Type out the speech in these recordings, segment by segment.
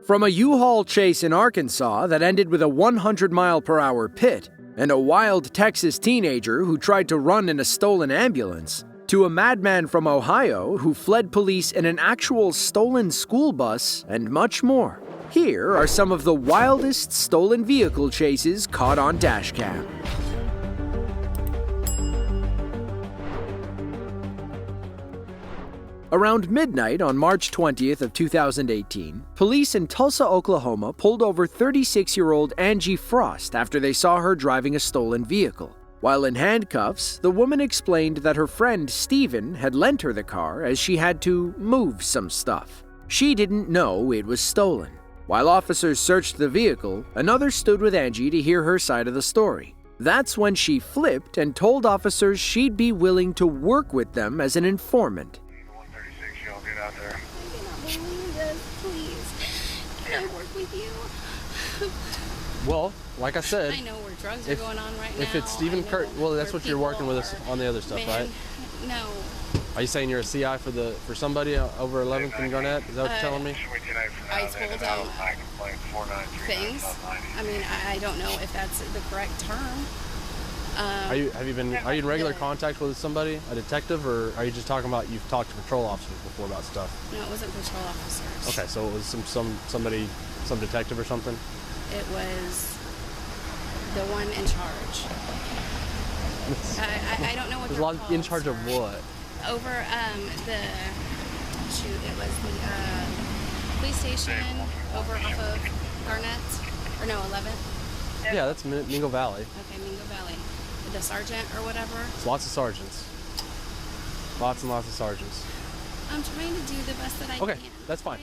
From a U-Haul chase in Arkansas that ended with a 100-mile-per-hour pit, and a wild Texas teenager who tried to run in a stolen ambulance, to a madman from Ohio who fled police in an actual stolen school bus, and much more. Here are some of the wildest stolen vehicle chases caught on Dashcam. Around midnight on March 20th of 2018, police in Tulsa, Oklahoma pulled over 36-year-old Angie Frost after they saw her driving a stolen vehicle. While in handcuffs, the woman explained that her friend Steven had lent her the car as she had to move some stuff. She didn't know it was stolen. While officers searched the vehicle, another stood with Angie to hear her side of the story. That's when she flipped and told officers she'd be willing to work with them as an informant. Out there. I cannot believe this. Please, can I work with you? Well, like I said, I know where drugs are going on right now. If it's Stephen Kurt, well, that's what you're working with us on the other stuff, right? No. Are you saying you're a CI for somebody over 11th and Garnett? Is that what you're telling me? I told him things. I mean, I don't know if that's the correct term. Are you in regular contact with somebody, a detective, or are you just talking about you've talked to patrol officers before about stuff? No, it wasn't patrol officers. Okay, so it was some detective or something? It was the one in charge. I don't know what they're called. In charge of what? Over it was the police station over off of Garnett, or no, 11th. Yeah, that's Mingo Valley. Okay, Mingo Valley. The sergeant or whatever. It's lots of sergeants. Lots and lots of sergeants. I'm trying to do the best that I can. Okay, that's fine.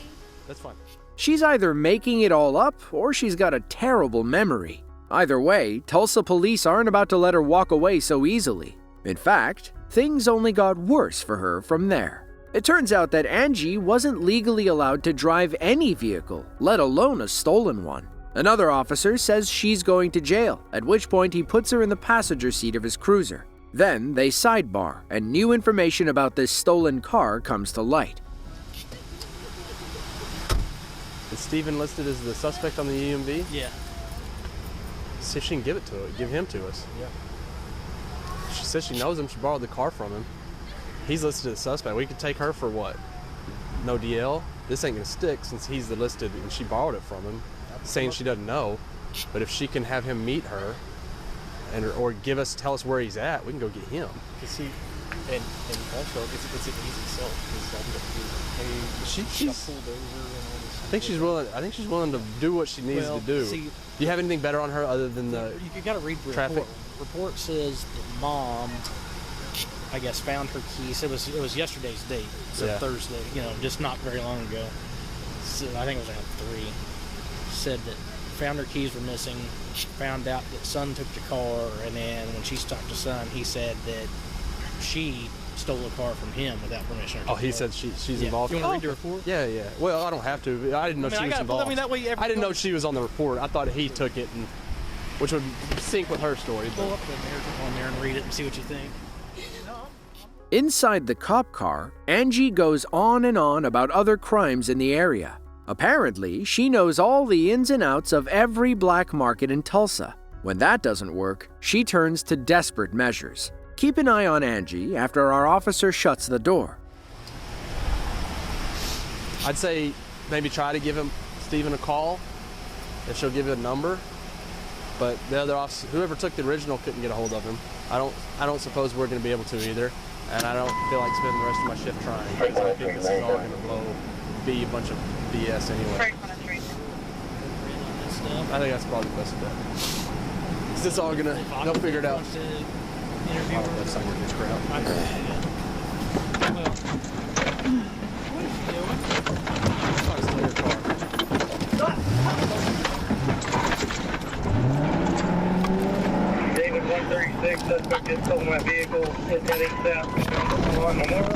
That's fine. She's either making it all up or she's got a terrible memory. Either way, Tulsa police aren't about to let her walk away so easily. In fact, things only got worse for her from there. It turns out that Angie wasn't legally allowed to drive any vehicle, let alone a stolen one. Another officer says she's going to jail, at which point he puts her in the passenger seat of his cruiser. Then they sidebar, and new information about this stolen car comes to light. Is Steven listed as the suspect on the EMV? Yeah. See if she can give him to us. Yeah. She says she knows him, she borrowed the car from him. He's listed as suspect. We could take her for what? No DL? This ain't gonna stick since he's the listed and she borrowed it from him. Saying she doesn't know, but if she can have him meet her or tell us where he's at, we can go get him. Cause and also it's an easy sell. She's pulled over and all this. I think she's willing to do what she needs to do. Do you have anything better on her other than the you gotta read the traffic? Report says that mom, I guess, found her keys. It was yesterday's date, so Thursday. Just not very long ago. So I think it was around 3. Said that found her keys were missing, found out that son took the car, and then when she talked to son, he said that she stole a car from him without permission. Oh, he said she's involved? You want to read the report? Yeah. Well, I don't have to. I didn't know she was involved. That way I didn't know she was on the report. I thought he took it, which would sync with her story. Pull up the narrative on there and read it and see what you think. Inside the cop car, Angie goes on and on about other crimes in the area. Apparently, she knows all the ins and outs of every black market in Tulsa. When that doesn't work, she turns to desperate measures. Keep an eye on Angie after our officer shuts the door. I'd say maybe try to give Steven a call if she'll give you a number. But the other officer, whoever took the original, couldn't get a hold of him. I don't suppose we're going to be able to either. And I don't feel like spending the rest of my shift trying, because I think this is all going to be a bunch of BS anyway. I think that's probably the best bet. Is this all gonna? They'll figure it out. That's not gonna get crap. Well, what are you doing? David 136, suspect just stole my vehicle, is heading south on Memorial.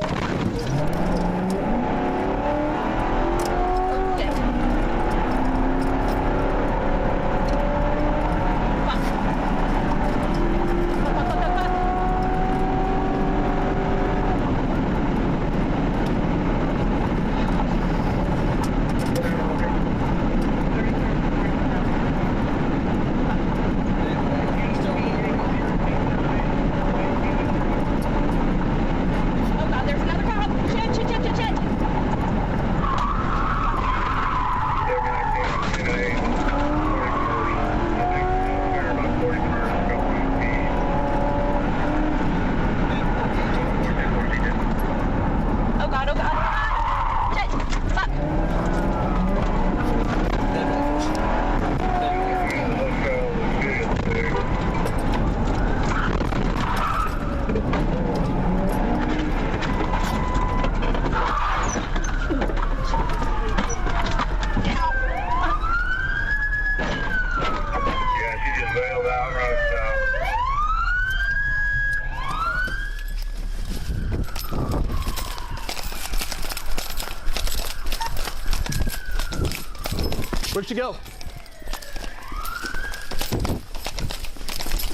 Where'd she go?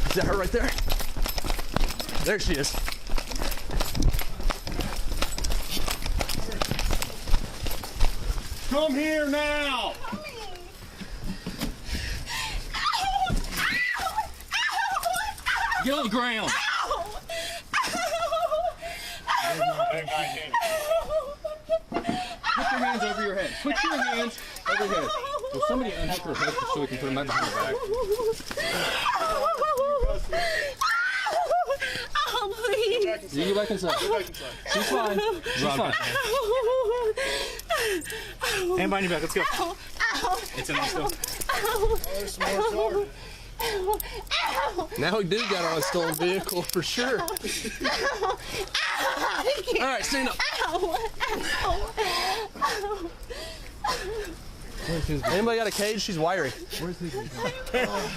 Is that her right there? There she is. Come here now! Get on the ground! Put your hands over your head. Put your hands over your head. Will somebody unhook her hook so we can put them back behind her back? Oh, please. You can go back inside. She's fine. She's fine. Hand behind your back. Let's go. Ow. Ow. It's in there still. Ow. There's some more sword. Ow. Ow. Now we do got on a stolen vehicle for sure. Ow. All right, stand up. Ow. Ow. Ow. Anybody got a cage? She's wiry.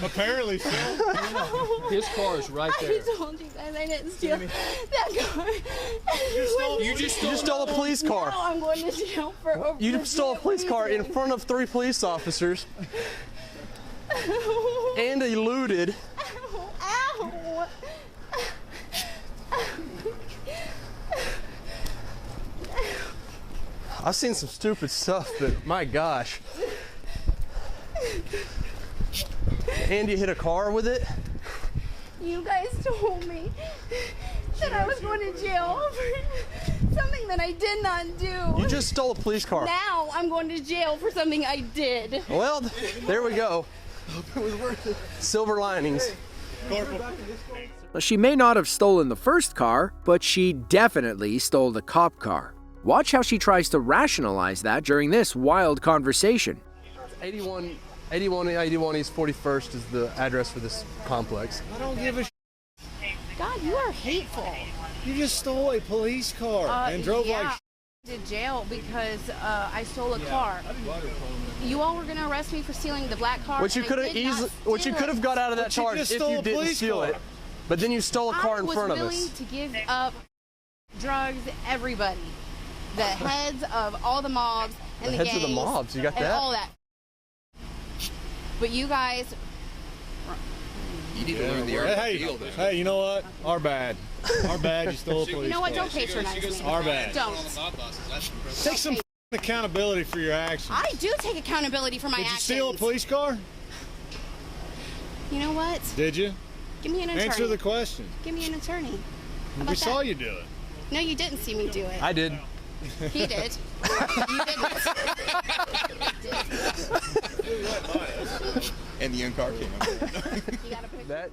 Apparently so. His car is right I there. told you guys I didn't steal that car. You just stole a police car. Now I'm going to jail for over. You stole a police car in front of 3 police officers and eluded. Ow. I've seen some stupid stuff, but my gosh. And you hit a car with it? You guys told me that I was going to jail for something that I did not do. You just stole a police car. Now I'm going to jail for something I did. Well, there we go. Silver linings. Well, she may not have stolen the first car, but she definitely stole the cop car. Watch how she tries to rationalize that during this wild conversation. 81 East 41st is the address for this complex. I don't give a God, you are hateful. You just stole a police car and drove like to jail because I stole a car. You all were going to arrest me for stealing the black car. Which you could have got out of that charge if you didn't steal it. But then you stole a car in front of us. I was willing to give up drugs, everybody. The heads of all the mobs and the heads of the gangs mobs, you got and that? all that. But you guys, You need to learn the art of the deal, man. hey, you know what? Our bad. Our bad. You stole a police you know what? car. Don't patronize me. Our bad. Don't. Take some accountability for your actions. I do take accountability for my Did you actions. steal a police car? You know what? Did you? Give me an attorney. Answer the question. Give me an attorney. How about We saw that? you do it. No, you didn't see me do it. I did. He did. You didn't. And the young car came up. You got a picture?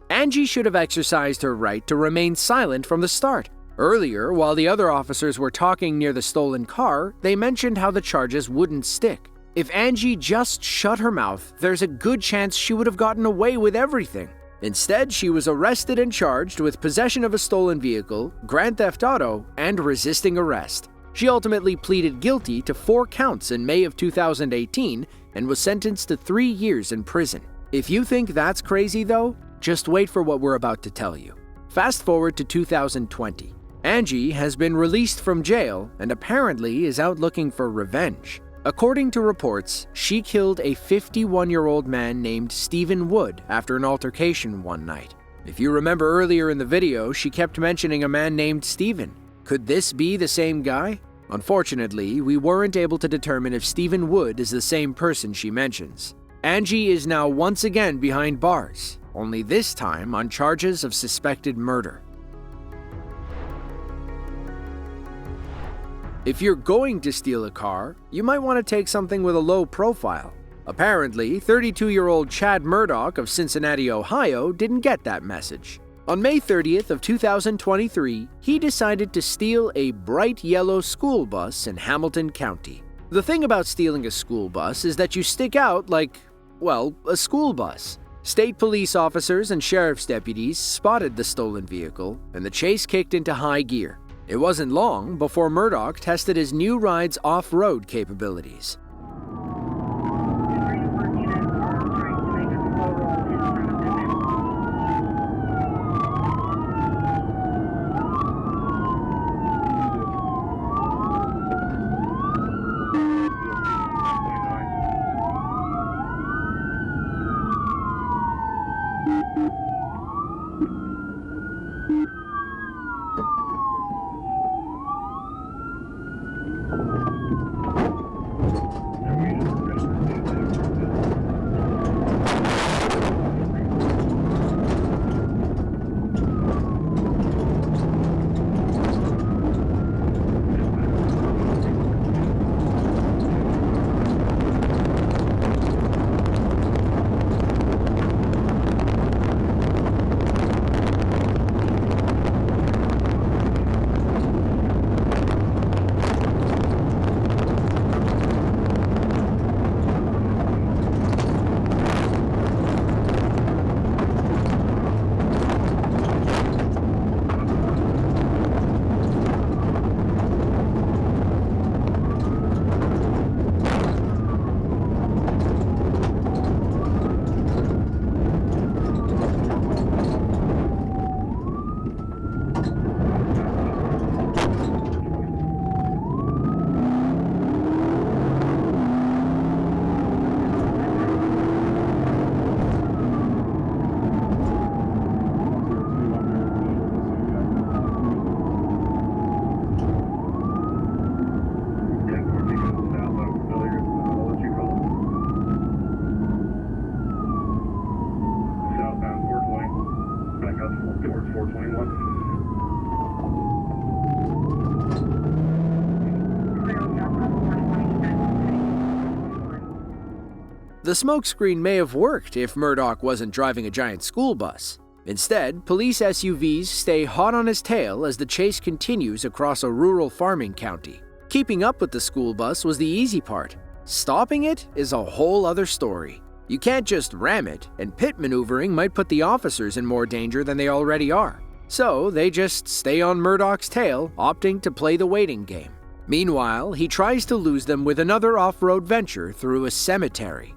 Angie should have exercised her right to remain silent from the start. Earlier, while the other officers were talking near the stolen car, they mentioned how the charges wouldn't stick. If Angie just shut her mouth, there's a good chance she would have gotten away with everything. Instead, she was arrested and charged with possession of a stolen vehicle, grand theft auto, and resisting arrest. She ultimately pleaded guilty to 4 counts in May of 2018 and was sentenced to 3 years in prison. If you think that's crazy though, just wait for what we're about to tell you. Fast forward to 2020. Angie has been released from jail and apparently is out looking for revenge. According to reports, she killed a 51-year-old man named Stephen Wood after an altercation one night. If you remember earlier in the video, she kept mentioning a man named Stephen. Could this be the same guy? Unfortunately, we weren't able to determine if Stephen Wood is the same person she mentions. Angie is now once again behind bars, only this time on charges of suspected murder. If you're going to steal a car, you might want to take something with a low profile. Apparently, 32-year-old Chad Murdoch of Cincinnati, Ohio didn't get that message. On May 30th of 2023, he decided to steal a bright yellow school bus in Hamilton County. The thing about stealing a school bus is that you stick out like, well, a school bus. State police officers and sheriff's deputies spotted the stolen vehicle, and the chase kicked into high gear. It wasn't long before Murdoch tested his new ride's off-road capabilities. 421. The smokescreen may have worked if Murdoch wasn't driving a giant school bus. Instead, police SUVs stay hot on his tail as the chase continues across a rural farming county. Keeping up with the school bus was the easy part. Stopping it is a whole other story. You can't just ram it, and pit maneuvering might put the officers in more danger than they already are. So they just stay on Murdoch's tail, opting to play the waiting game. Meanwhile, he tries to lose them with another off-road venture through a cemetery.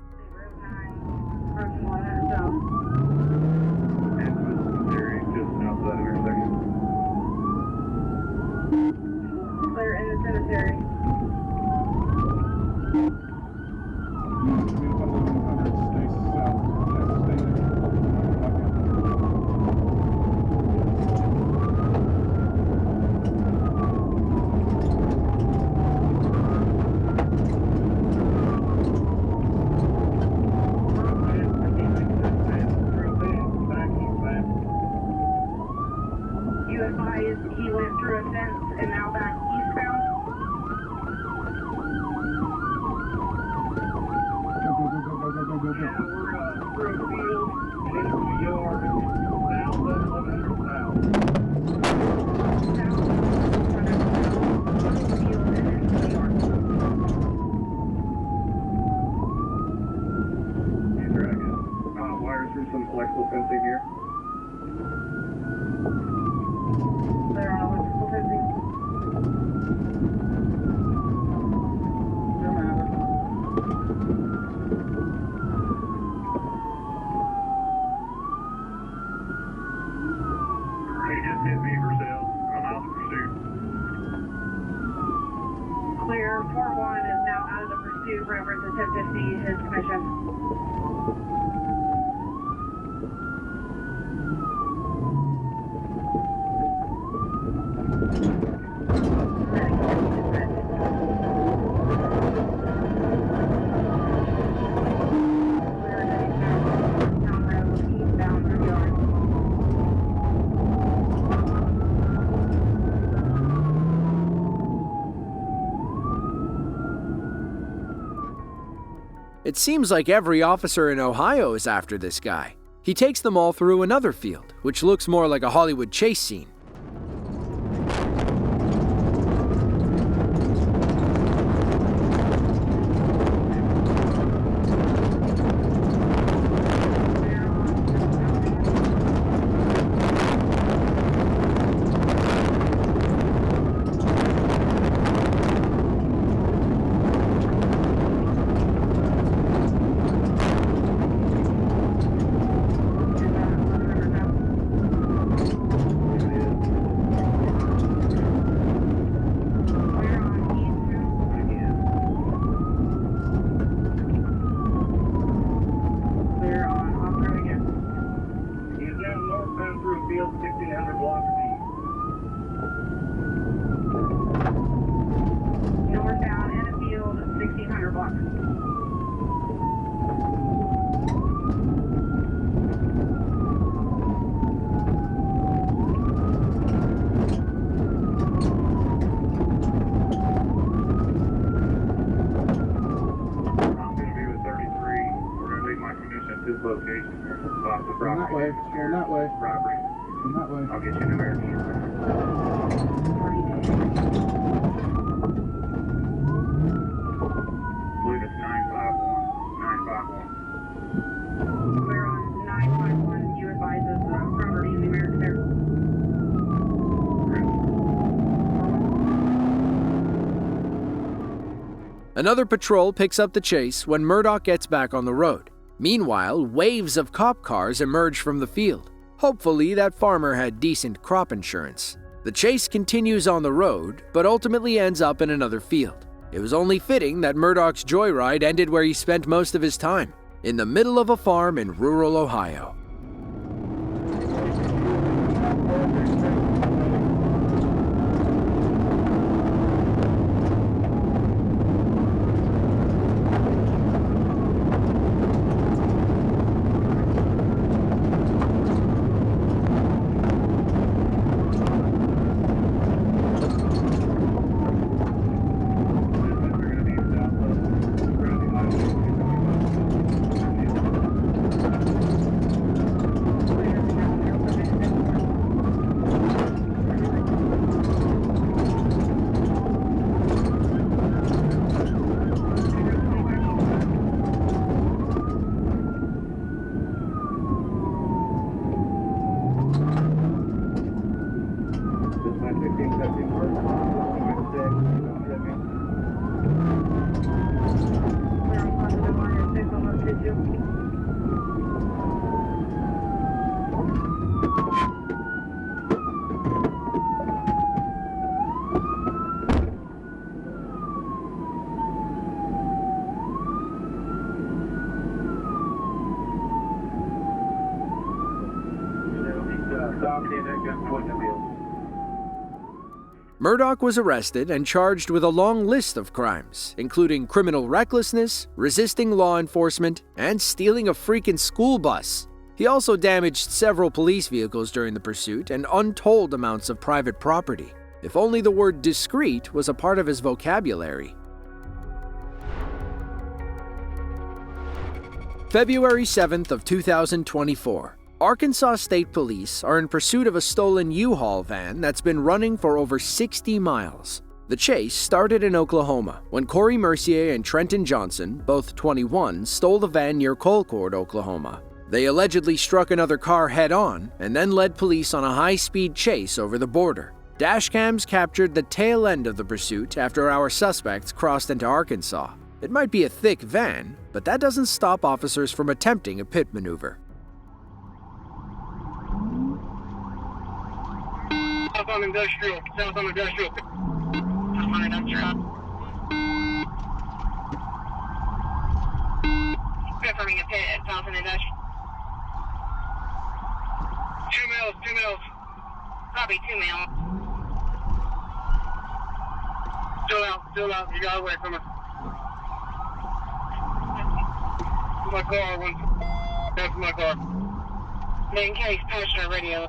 Clear in the cemetery. You advised he went through a fence and now back eastbound. Yeah, we're through a field and into a yard. South of 100 south. Field and into the yard. You drag it. Wires through some electrical fencing here. Clear on electrical fencing. No matter. He just hit me for sale. I'm out of pursuit. Clear. 4-1 is now out of the pursuit. Reference to 1050 his commission. It seems like every officer in Ohio is after this guy. He takes them all through another field, which looks more like a Hollywood chase scene. through field 1600 blocks east. Northbound in a field 1600 blocks. I'm going to be with 33. We're going to leave my commission at this location here. Lots of property. That way. Going that way. Property. Going that way. I'll get you in American. I believe it's 951. 951. We're on 951. You advise us property in the American there. Another patrol picks up the chase when Murdoch gets back on the road. Meanwhile, waves of cop cars emerge from the field. Hopefully, that farmer had decent crop insurance. The chase continues on the road, but ultimately ends up in another field. It was only fitting that Murdoch's joyride ended where he spent most of his time, in the middle of a farm in rural Ohio. Murdoch was arrested and charged with a long list of crimes, including criminal recklessness, resisting law enforcement, and stealing a freaking school bus. He also damaged several police vehicles during the pursuit and untold amounts of private property. If only the word discreet was a part of his vocabulary. February 7th of 2024. Arkansas State Police are in pursuit of a stolen U-Haul van that's been running for over 60 miles. The chase started in Oklahoma when Corey Mercier and Trenton Johnson, both 21, stole the van near Colcord, Oklahoma. They allegedly struck another car head-on and then led police on a high-speed chase over the border. Dashcams captured the tail end of the pursuit after our suspects crossed into Arkansas. It might be a thick van, but that doesn't stop officers from attempting a pit maneuver. South on Industrial. South on Industrial. South on Industrial. Confirming a pit at South on Industrial. 2 mils, 2 mils. Copy, 2 mils. Still out. You got away from us. My car, one. That's my car. Main case, passenger radio.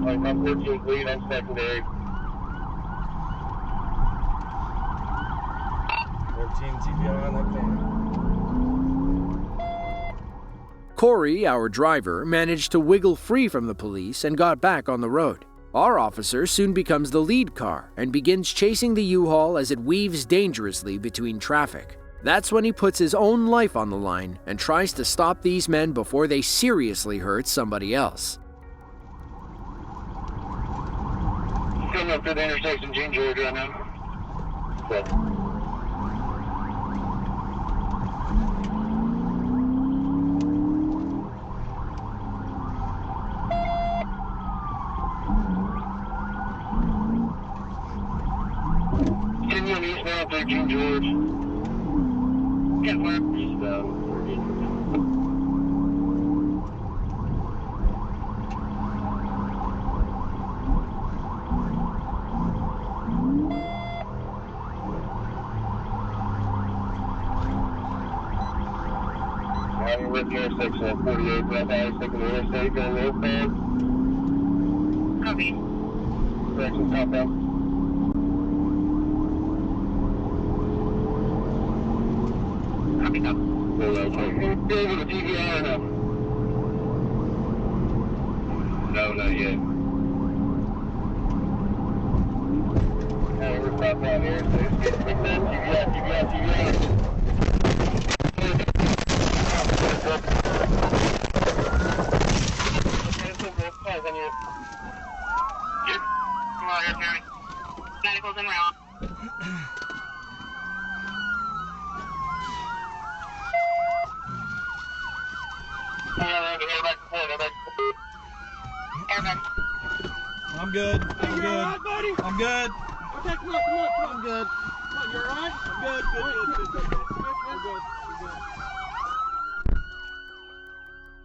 I'm 14th lead, I'm secondary. 14 TPI on that corner. Corey, our driver, managed to wiggle free from the police and got back on the road. Our officer soon becomes the lead car and begins chasing the U-Haul as it weaves dangerously between traffic. That's when he puts his own life on the line and tries to stop these men before they seriously hurt somebody else. Coming up to the intersection, Gene George right now. So. Continuing eastbound through Gene George. Yeah, we're eastbound. With the intersection at 48, Brett House, taking the interstate, going northbound. Copy. Direction southbound. Copy, copy. Go over the TVI or no? No, not yet. We're southbound here, so it's getting big man. TVI. Medicals en route. I'm good. I'm good. Right, buddy? I'm good. Okay, come on. I'm good. Come on, you alright? I'm good. Good.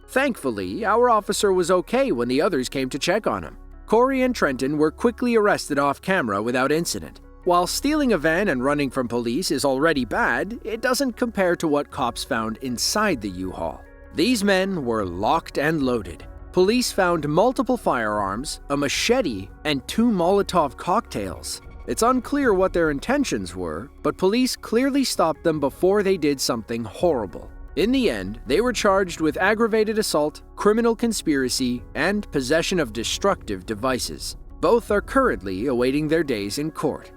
Thankfully, our officer was okay when the others came to check on him. Corey and Trenton were quickly arrested off camera without incident. While stealing a van and running from police is already bad, it doesn't compare to what cops found inside the U-Haul. These men were locked and loaded. Police found multiple firearms, a machete, and 2 Molotov cocktails. It's unclear what their intentions were, but police clearly stopped them before they did something horrible. In the end, they were charged with aggravated assault, criminal conspiracy, and possession of destructive devices. Both are currently awaiting their days in court.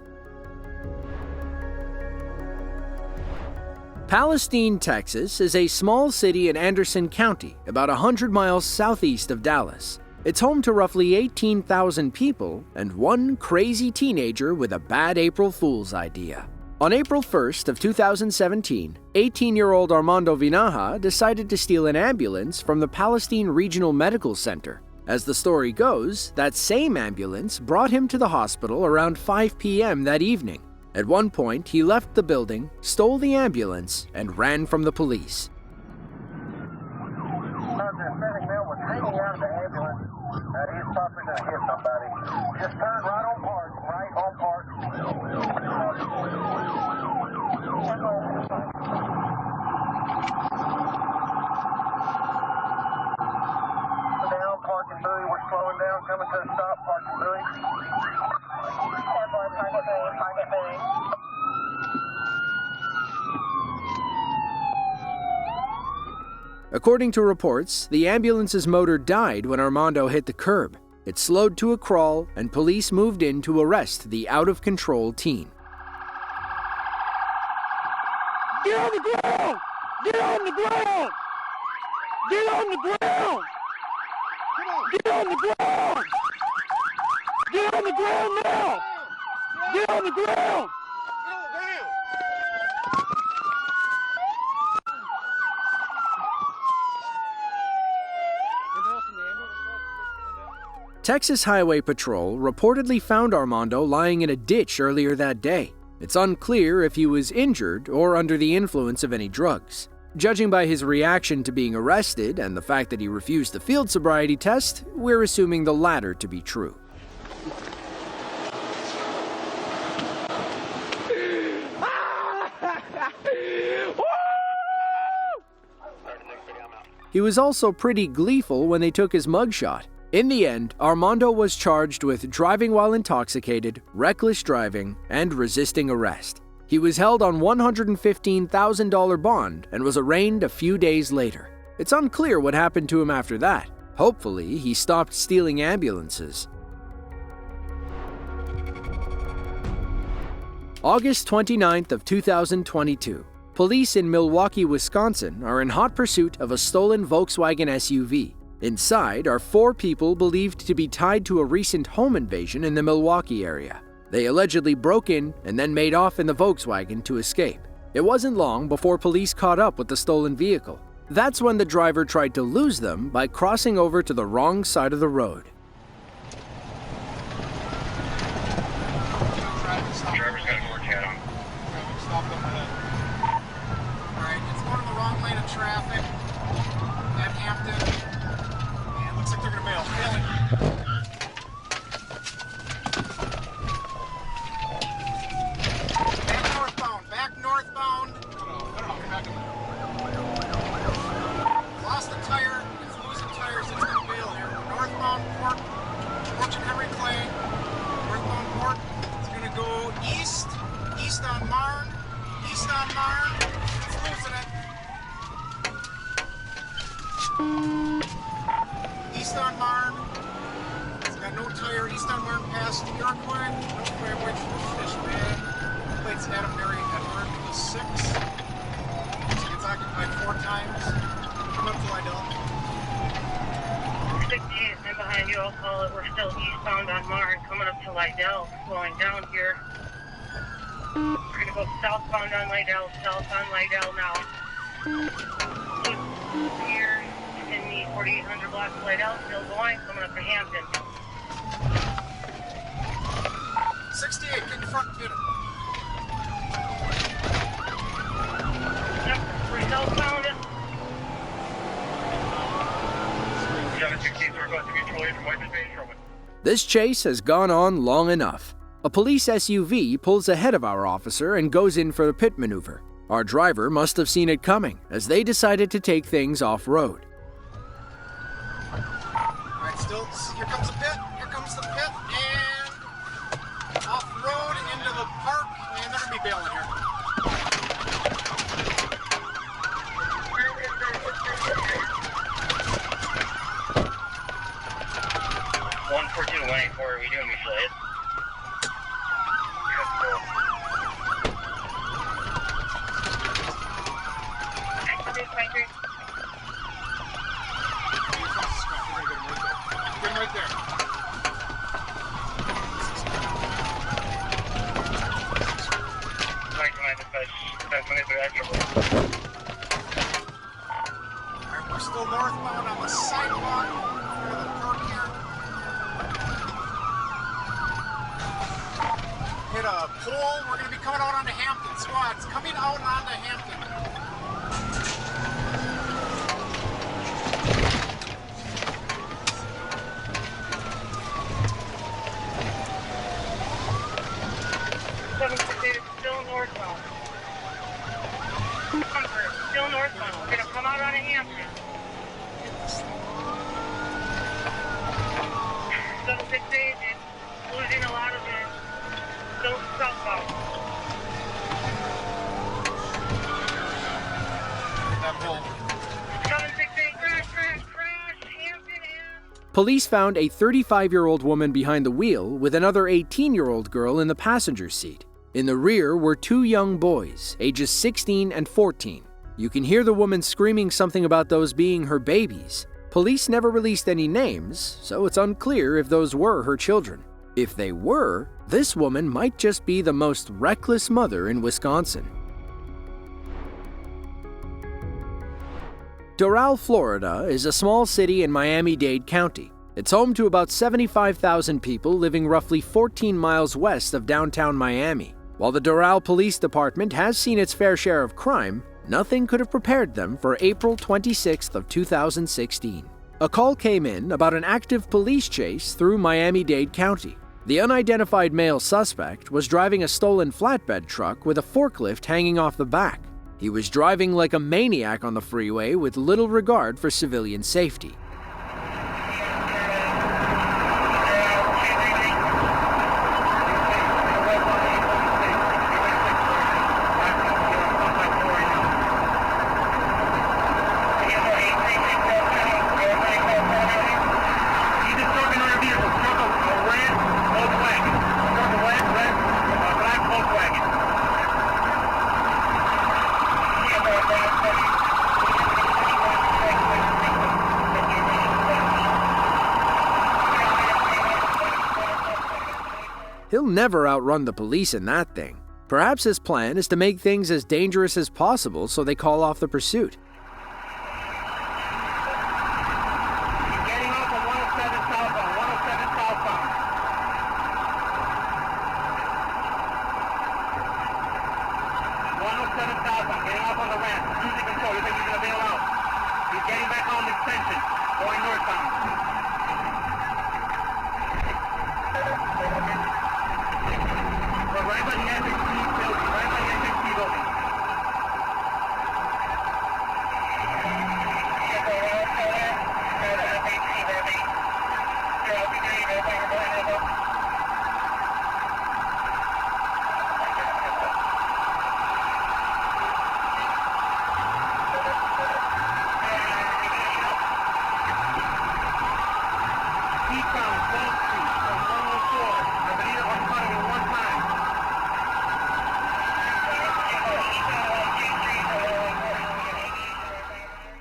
Palestine, Texas is a small city in Anderson County, about 100 miles southeast of Dallas. It's home to roughly 18,000 people and one crazy teenager with a bad April Fool's idea. On April 1st of 2017, 18-year-old Armando Vinaja decided to steal an ambulance from the Palestine Regional Medical Center. As the story goes, that same ambulance brought him to the hospital around 5 p.m. that evening. At one point, he left the building, stole the ambulance, and ran from the police. Hispanic male was hanging out of the ambulance, and he's possibly going to hit somebody. Just turn right on park, right on park. Down, parking buoy, we're slowing down, coming to a stop, parking buoy. Parking buoy. According to reports, the ambulance's motor died when Armando hit the curb. It slowed to a crawl, and police moved in to arrest the out-of-control teen. Get on the ground! Get on the ground! Get on the ground! Get on the ground! Get on the ground now! Get on the ground! Texas Highway Patrol reportedly found Armando lying in a ditch earlier that day. It's unclear if he was injured or under the influence of any drugs. Judging by his reaction to being arrested and the fact that he refused the field sobriety test, we're assuming the latter to be true. He was also pretty gleeful when they took his mugshot. In the end, Armando was charged with driving while intoxicated, reckless driving, and resisting arrest. He was held on $115,000 bond and was arraigned a few days later. It's unclear what happened to him after that. Hopefully, he stopped stealing ambulances. August 29th of 2022. Police in Milwaukee, Wisconsin are in hot pursuit of a stolen Volkswagen SUV. Inside are 4 people believed to be tied to a recent home invasion in the Milwaukee area. They allegedly broke in and then made off in the Volkswagen to escape. It wasn't long before police caught up with the stolen vehicle. That's when the driver tried to lose them by crossing over to the wrong side of the road. Driver's got a more cat on. Stop them ahead. Alright, it's going in the wrong lane of traffic at Hampton. And looks like they're going to bail. Bailing. Back northbound. Back northbound. No, back in there. Lost a tire. It's losing tires. It's going to bail here. Northbound port. Approaching Henry Clay. Northbound port. It's going to go east. East on Marne. East on Marne. It's losing it. East on Marne. It's got no tire. East on Marne past Iroquois. No Fairway Fish Bay. Plates Adam Mary Edward the 6. So it's occupied 4 times. Come up to Lidell. 68, I'm behind you. I'll call it. We're still eastbound on Marne, coming up to Lidell, slowing down here. We're going to go southbound on Lidell, south on Lidell now. Here in the 4800 block of Lidell, still going, coming up to Hampton. 68, get in front and get it. Yep, we're southbound. This chase has gone on long enough. A police SUV pulls ahead of our officer and goes in for the pit maneuver. Our driver must have seen it coming, as they decided to take things off-road. Alright, still, here comes the pit, and off-road into the park, and they're going to be bailing here. Are we doing mutual aid? Get him right there. Alright, we're still northbound on the sidewalk in front of the park here. Hit hit a pole. We're going to be coming out onto Hampton. Squads coming out onto Hampton. 768 is still northbound. Still northbound. We're going to come out onto Hampton. 768 is losing a lot of it. Still southbound. That pole. 768, crash, Hampton in. Police found a 35-year-old woman behind the wheel with another 18-year-old girl in the passenger seat. In the rear were two young boys, ages 16 and 14. You can hear the woman screaming something about those being her babies. Police never released any names, so it's unclear if those were her children. If they were, this woman might just be the most reckless mother in Wisconsin. Doral, Florida is a small city in Miami-Dade County. It's home to about 75,000 people living roughly 14 miles west of downtown Miami. While the Doral Police Department has seen its fair share of crime, nothing could have prepared them for April 26th of 2016. A call came in about an active police chase through Miami-Dade County. The unidentified male suspect was driving a stolen flatbed truck with a forklift hanging off the back. He was driving like a maniac on the freeway with little regard for civilian safety. He'll never outrun the police in that thing. Perhaps his plan is to make things as dangerous as possible so they call off the pursuit. Getting off of 107 southbound, 107 southbound. 107 southbound, getting off on the ramp. Cruising control, you think he's gonna bail out? He's getting back on the extension, going northbound. We're right by the SXT building, right by the SXT building. Eastbound, 12th Street, from 114. Avenida Orfano, one time.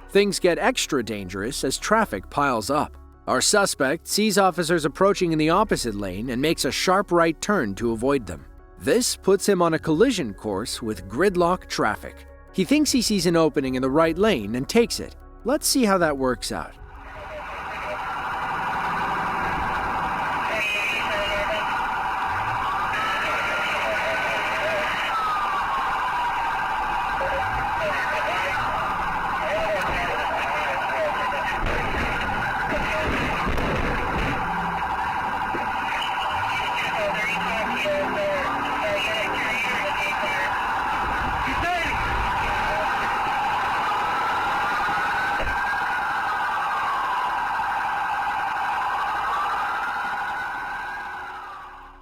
Things get extra dangerous as traffic piles up. Our suspect sees officers approaching in the opposite lane and makes a sharp right turn to avoid them. This puts him on a collision course with gridlock traffic. He thinks he sees an opening in the right lane and takes it. Let's see how that works out.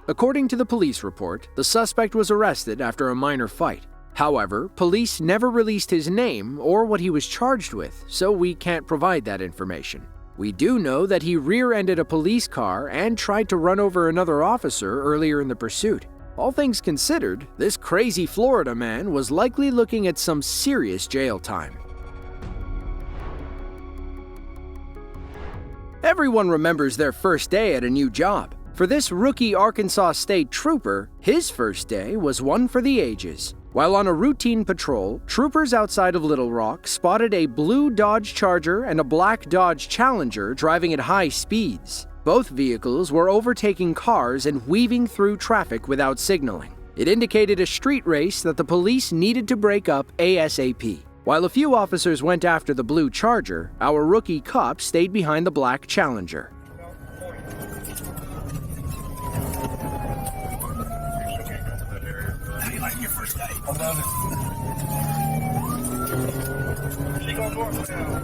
According to the police report, the suspect was arrested after a minor fight. However, police never released his name or what he was charged with, so we can't provide that information. We do know that he rear-ended a police car and tried to run over another officer earlier in the pursuit. All things considered, this crazy Florida man was likely looking at some serious jail time. Everyone remembers their first day at a new job. For this rookie Arkansas State trooper, his first day was one for the ages. While on a routine patrol, troopers outside of Little Rock spotted a blue Dodge Charger and a black Dodge Challenger driving at high speeds. Both vehicles were overtaking cars and weaving through traffic without signaling. It indicated a street race that the police needed to break up ASAP. While a few officers went after the blue Charger, our rookie cop stayed behind the black Challenger. How do you like your first day? I love it. She goes north now.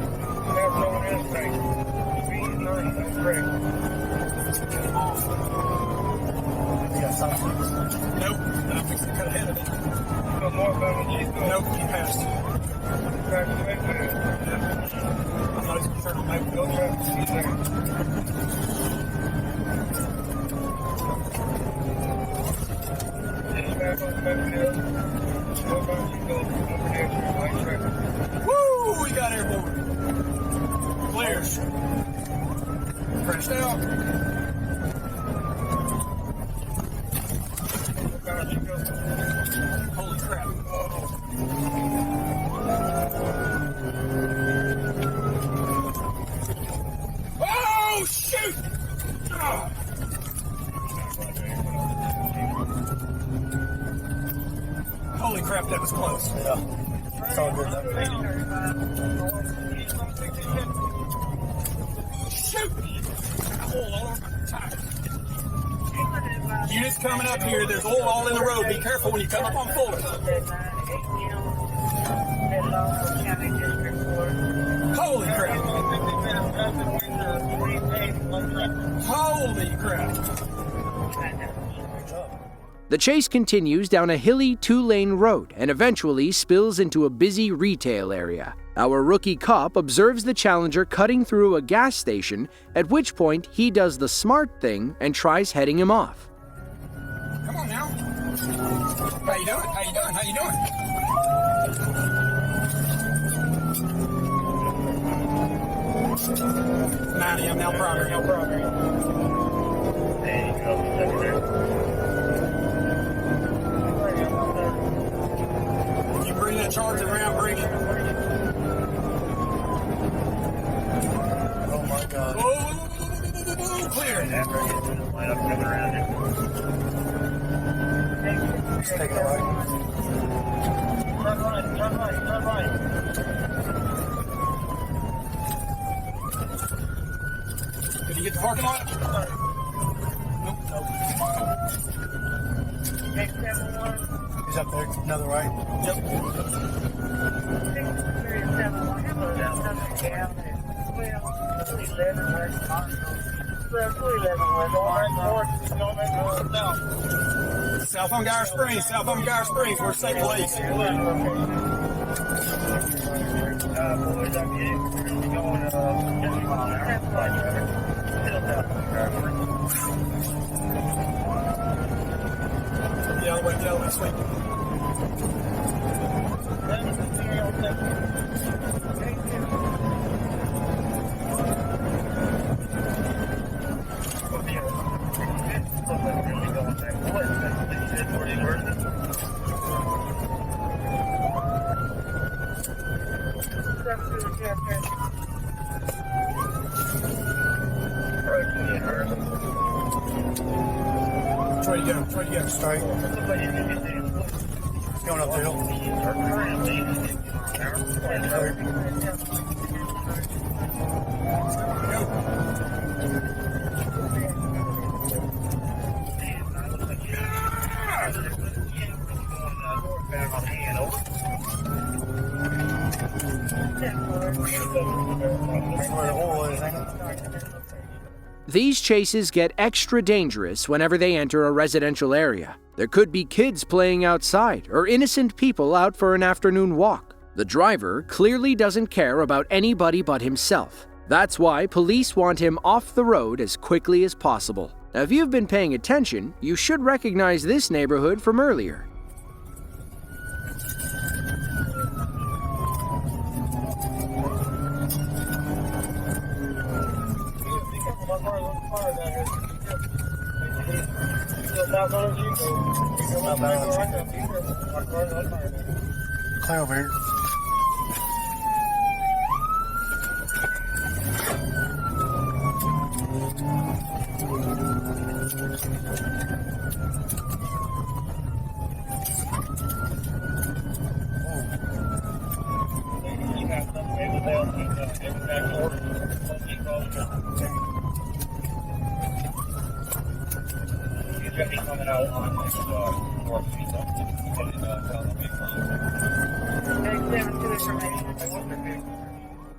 There's no one else right. Speed 90, that's correct. You got something? Nope. I think she cut ahead of it. Go northbound and she's going. Nope, you passed. I'm not as concerned with my go traffic. She's there. Woo! We got airborne. Clears. Crashed out. Holy crap. Oh, shoot! Oh. Holy crap, that was close. Yeah. It's all good. Shoot! Oil all over my tire. Units coming up here, there's oil all in the road. Be careful when you come up on Fuller. Holy crap. Holy crap. The chase continues down a hilly two-lane road and eventually spills into a busy retail area. Our rookie cop observes the Challenger cutting through a gas station, at which point he does the smart thing and tries heading him off. Come on now. How you doing? How you doing? How you doing? I'm now primary. There you go. You bring that Charger around, bring it. Oh my God. Oh, clear. Just take it away. Turn right. Did you get the parking lot? Nope. He's up there. Another right. Yep. 211 South on Geyer Springs. We're safe place. The other way, sweet. Try to get straight. Going up the hill. These chases get extra dangerous whenever they enter a residential area. There could be kids playing outside or innocent people out for an afternoon walk. The driver clearly doesn't care about anybody but himself. That's why police want him off the road as quickly as possible. Now, if you've been paying attention, you should recognize this neighborhood from earlier. Clear over here.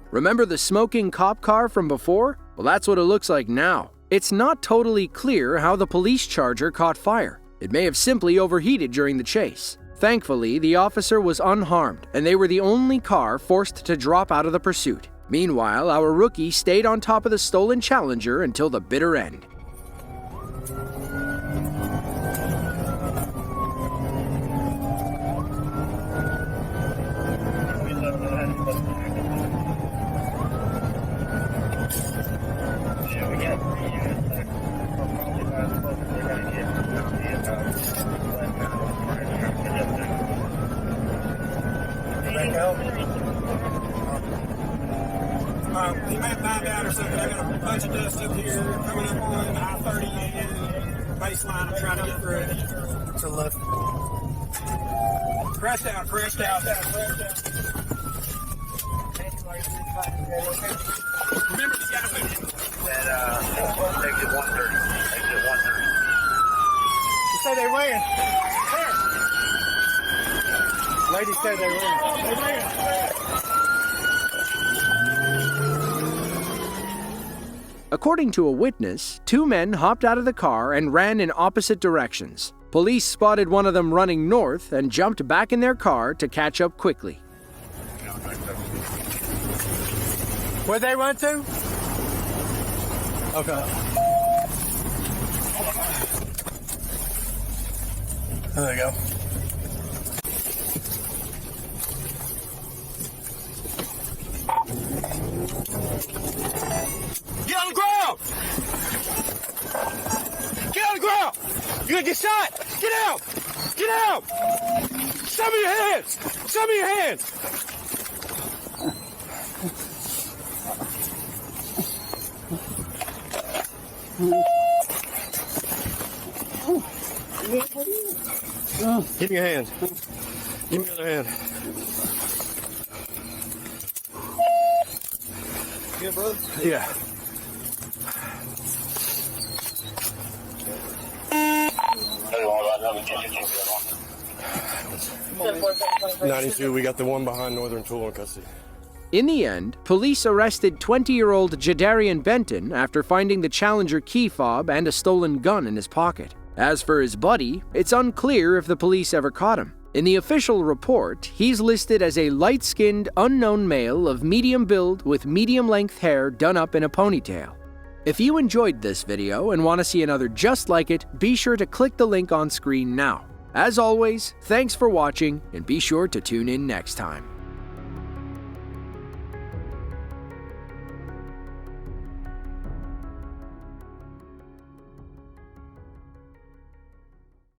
Remember the smoking cop car from before? Well, that's what it looks like now. It's not totally clear how the police charger caught fire. It may have simply overheated during the chase. Thankfully, the officer was unharmed, and they were the only car forced to drop out of the pursuit. Meanwhile, our rookie stayed on top of the stolen Challenger until the bitter end. You may find out or something. I got a bunch of dust up here coming up on I-30 and baseline. I'm trying to get through it. To the left. Crashed out. Remember this guy at exit 130. Exit 130. You say they ran. Where? Lady said they ran. They ran. According to a witness, two men hopped out of the car and ran in opposite directions. Police spotted one of them running north and jumped back in their car to catch up quickly. Where'd they run to? Okay. There they go. Get on the ground! Get on the ground! You're gonna get shot! Get out! Get out! Show me your hands! Show me your hands! Give me your hand. Give me the other hand. Yeah, brother? Yeah. Come 92, we got the one behind Northern Tool in custody. In the end, police arrested 20-year-old Jadarian Benton after finding the Challenger key fob and a stolen gun in his pocket. As for his buddy, it's unclear if the police ever caught him. In the official report, he's listed as a light-skinned, unknown male of medium build with medium-length hair done up in a ponytail. If you enjoyed this video and want to see another just like it, be sure to click the link on screen now. As always, thanks for watching, and be sure to tune in next time.